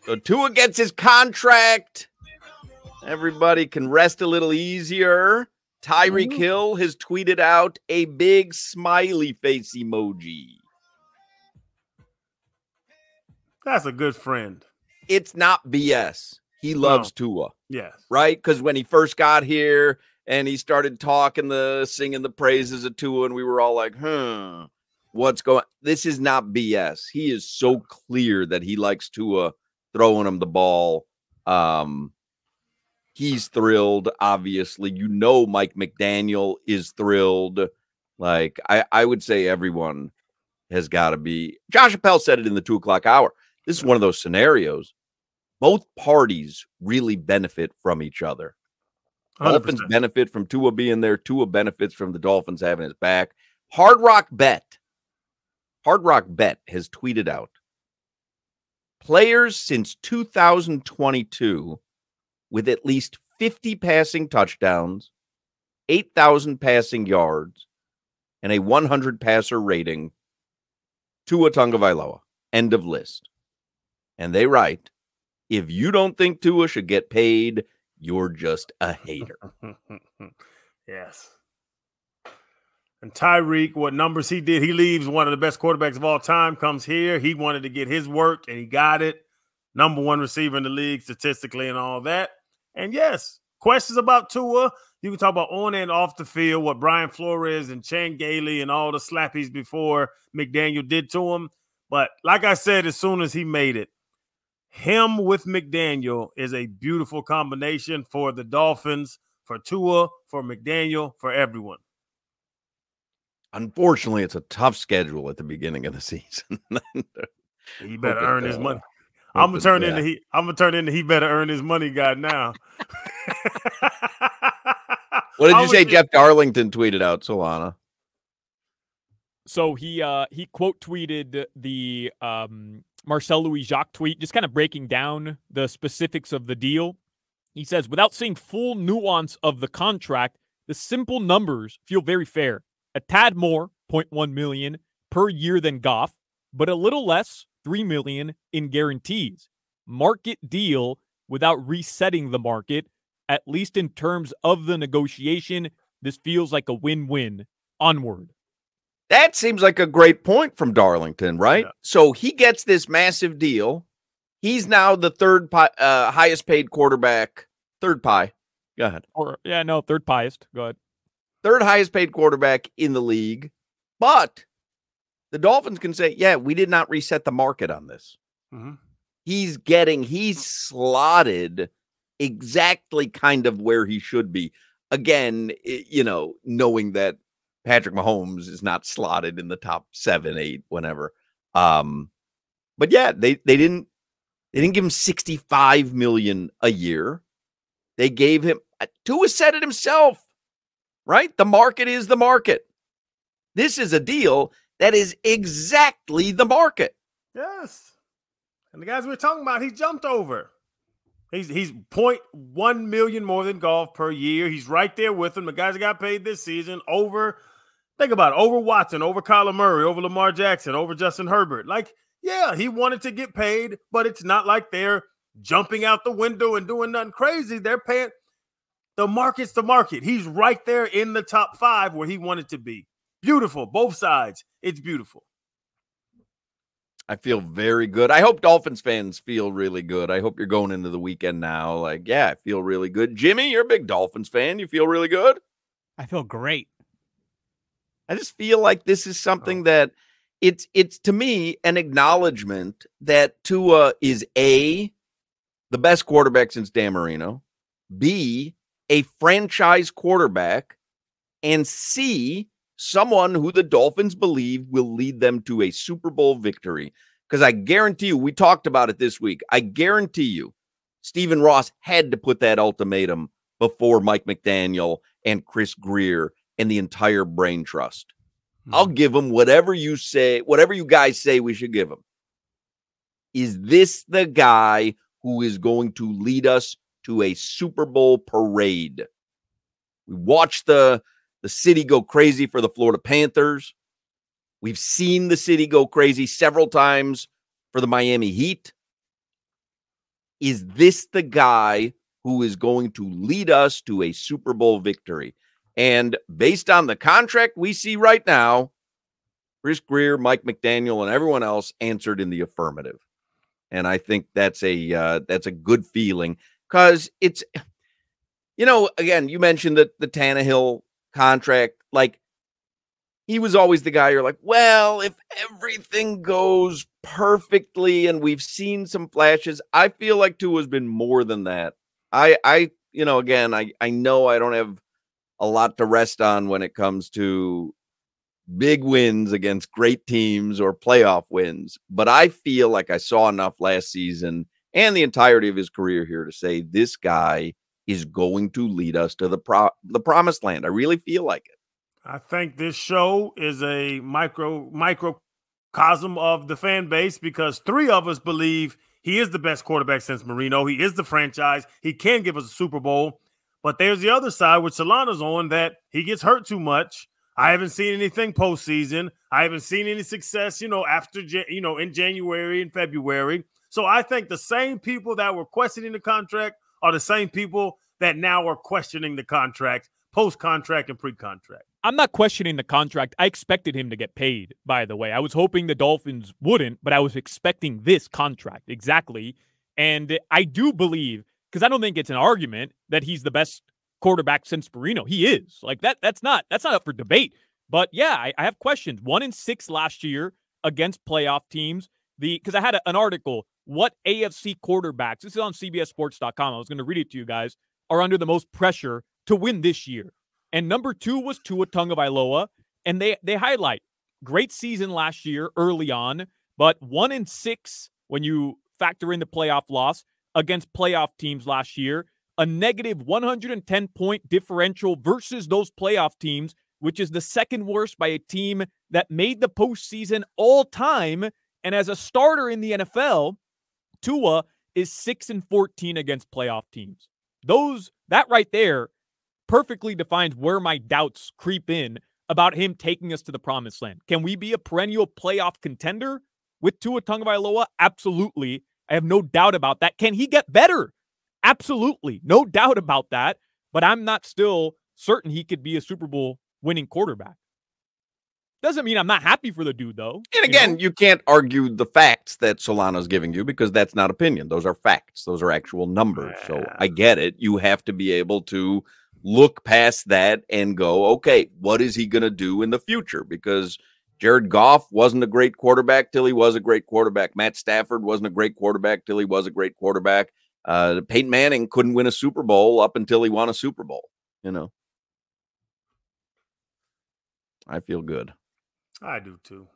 So Tua gets his contract. Everybody can rest a little easier. Tyreek Hill has tweeted out a big smiley face emoji. That's a good friend. It's not BS. He loves Tua. Yes. Right? Because when he first got here and he started singing the praises of Tua, and we were all like, what's going on? This is not BS. He is so clear that he likes Tua throwing him the ball. He's thrilled, obviously. Mike McDaniel is thrilled. Like, I would say everyone has got to be. Josh Appel said it in the 2 o'clock hour. This is one of those scenarios. Both parties really benefit from each other. 100%. Dolphins benefit from Tua being there. Tua benefits from the Dolphins having his back. Hard Rock Bet has tweeted out, players since 2022 with at least 50 passing touchdowns, 8,000 passing yards, and a 100 passer rating, Tua Tagovailoa. End of list. And they write, if you don't think Tua should get paid, you're just a hater. Yes. And Tyreek, what numbers he did, he leaves one of the best quarterbacks of all time, comes here. He wanted to get his work, and he got it. Number 1 receiver in the league statistically and all that. And yes, questions about Tua. You can talk about on and off the field, what Brian Flores and Chan Gailey and all the slappies before McDaniel did to him. But like I said, as soon as he made it, him with McDaniel is a beautiful combination for the Dolphins, for Tua, for McDaniel, for everyone. Unfortunately, it's a tough schedule at the beginning of the season. He better earn his money. I'm gonna turn into he better earn his money guy now. What did you say Jeff Darlington tweeted out, Solana? So he quote tweeted the Marcel Louis Jacques tweet, just kind of breaking down the specifics of the deal. He says, without seeing full nuance of the contract, the simple numbers feel very fair. A tad more, 0.1 million per year than Goff, but a little less, 3 million in guarantees. Market deal without resetting the market, at least in terms of the negotiation. This feels like a win-win. Onward. That seems like a great point from Darlington, right? Yeah. So he gets this massive deal. He's now the third highest paid quarterback. Third pie. Go ahead. Third highest. Go ahead. Third highest paid quarterback in the league. But the Dolphins can say, yeah, we did not reset the market on this. Mm-hmm. He's slotted exactly kind of where he should be. Again, knowing that Patrick Mahomes is not slotted in the top 7, 8, whatever. But yeah, they didn't give him $65 million a year. They gave him, Tua said it himself, right? The market is the market. This is a deal that is exactly the market. Yes. And the guys we're talking about, he jumped over. He's 0.1 million more than Goff per year. He's right there with him. The guys that got paid this season think about it, over Watson, over Kyler Murray, over Lamar Jackson, over Justin Herbert. Like, yeah, he wanted to get paid, but it's not like they're jumping out the window and doing nothing crazy. They're paying. The market's the market. He's right there in the top 5 where he wanted to be. Beautiful. Both sides. It's beautiful. I feel very good. I hope Dolphins fans feel really good. I hope you're going into the weekend now. Like, yeah, I feel really good. Jimmy, you're a big Dolphins fan. You feel really good? I feel great. I just feel like this is something that it's to me an acknowledgement that Tua is A, the best quarterback since Dan Marino, B, a franchise quarterback, and C, someone who the Dolphins believe will lead them to a Super Bowl victory. Because I guarantee you, we talked about it this week, I guarantee you, Stephen Ross had to put that ultimatum before Mike McDaniel and Chris Greer and the entire brain trust. I'll give him whatever you say, whatever you guys say we should give him. Is this the guy who is going to lead us to a Super Bowl parade? We watched the city go crazy for the Florida Panthers. We've seen the city go crazy several times for the Miami Heat. is this the guy who is going to lead us to a Super Bowl victory? And based on the contract we see right now, Chris Greer, Mike McDaniel, and everyone else answered in the affirmative. And I think that's a good feeling, because it's, again, you mentioned that the Tannehill contract, like, he was always the guy you're like, well, if everything goes perfectly, and we've seen some flashes, I feel like Tua's been more than that. I know I don't have a lot to rest on when it comes to big wins against great teams or playoff wins, but I feel like I saw enough last season and the entirety of his career here to say this guy is going to lead us to the promised land. I really feel like it. I think this show is a microcosm of the fan base, because 3 of us believe he is the best quarterback since Marino. He is the franchise. He can give us a Super Bowl. But there's the other side, which Solana's on, that he gets hurt too much. I haven't seen anything postseason. I haven't seen any success, after, in January and February. So I think the same people that were questioning the contract are the same people that now are questioning the contract, post-contract and pre-contract. I'm not questioning the contract. I expected him to get paid, by the way. I was hoping the Dolphins wouldn't, but I was expecting this contract. Exactly. And I do believe, because I don't think it's an argument that he's the best quarterback since Marino. He is. Like, that's not up for debate. But yeah, I have questions. 1-6 last year against playoff teams. Because I had an article, what AFC quarterbacks, this is on CBSSports.com, I was going to read it to you guys, are under the most pressure to win this year. And number 2 was Tua Tagovailoa. And they highlight great season last year early on, but 1-6 when you factor in the playoff loss against playoff teams last year, a negative 110-point differential versus those playoff teams, which is the second worst by a team that made the postseason all time. And as a starter in the NFL, Tua is 6-14 against playoff teams. That right there perfectly defines where my doubts creep in about him taking us to the promised land. Can we be a perennial playoff contender with Tua Tagovailoa? Absolutely. I have no doubt about that. Can he get better? Absolutely. No doubt about that. But I'm not still certain he could be a Super Bowl winning quarterback. Doesn't mean I'm not happy for the dude, though. And again, you can't argue the facts that Solana's giving you, because that's not opinion. Those are facts. Those are actual numbers. So I get it. You have to be able to look past that and go, okay, what is he going to do in the future? Because Jared Goff wasn't a great quarterback till he was a great quarterback. Matt Stafford wasn't a great quarterback till he was a great quarterback. Peyton Manning couldn't win a Super Bowl up until he won a Super Bowl. I feel good. I do too.